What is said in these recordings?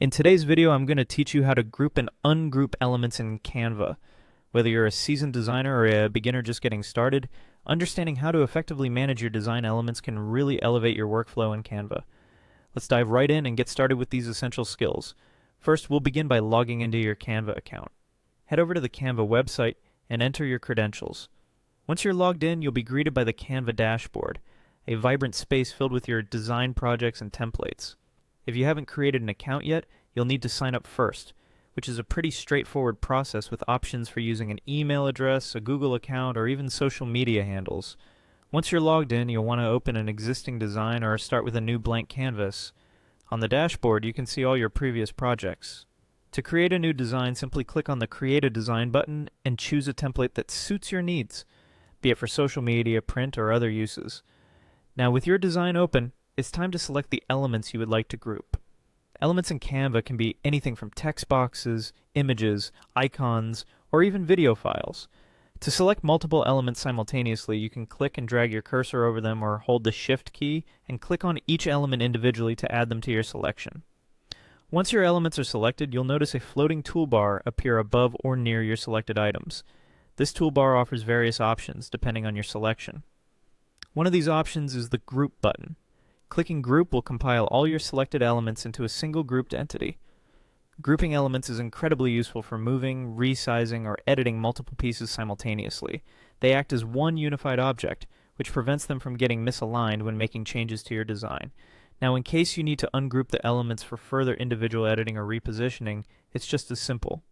In today's video, I'm going to teach you how to group and ungroup elements in Canva. Whether you're a seasoned designer or a beginner just getting started, understanding how to effectively manage your design elements can really elevate your workflow in Canva. Let's dive right in and get started with these essential skills. First, we'll begin by logging into your Canva account. Head over to the Canva website and enter your credentials. Once you're logged in, you'll be greeted by the Canva dashboard, a vibrant space filled with your design projects and templates. If you haven't created an account yet, you'll need to sign up first, which is a pretty straightforward process with options for using an email address, a Google account, or even social media handles. Once you're logged in, you'll want to open an existing design or start with a new blank canvas. On the dashboard, you can see all your previous projects. To create a new design, simply click on the Create a Design button and choose a template that suits your needs, be it for social media, print, or other uses. Now, with your design open, it's time to select the elements you would like to group. Elements in Canva can be anything from text boxes, images, icons, or even video files. To select multiple elements simultaneously, you can click and drag your cursor over them or hold the Shift key and click on each element individually to add them to your selection. Once your elements are selected, you'll notice a floating toolbar appear above or near your selected items. This toolbar offers various options depending on your selection. One of these options is the Group button. Clicking Group will compile all your selected elements into a single grouped entity. Grouping elements is incredibly useful for moving, resizing, or editing multiple pieces simultaneously. They act as one unified object, which prevents them from getting misaligned when making changes to your design. Now, in case you need to ungroup the elements for further individual editing or repositioning, it's just as simple.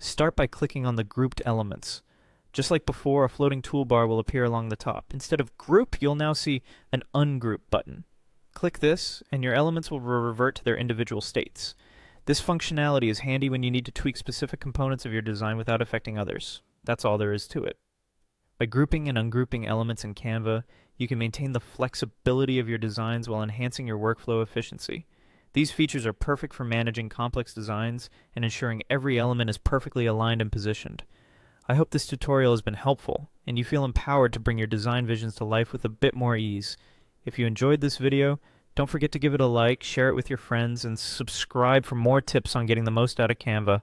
Start by clicking on the grouped elements. Just like before, a floating toolbar will appear along the top. Instead of Group, you'll now see an Ungroup button. Click this, and your elements will revert to their individual states. This functionality is handy when you need to tweak specific components of your design without affecting others. That's all there is to it. By grouping and ungrouping elements in Canva, you can maintain the flexibility of your designs while enhancing your workflow efficiency. These features are perfect for managing complex designs and ensuring every element is perfectly aligned and positioned. I hope this tutorial has been helpful, and you feel empowered to bring your design visions to life with a bit more ease. If you enjoyed this video, don't forget to give it a like, share it with your friends, and subscribe for more tips on getting the most out of Canva.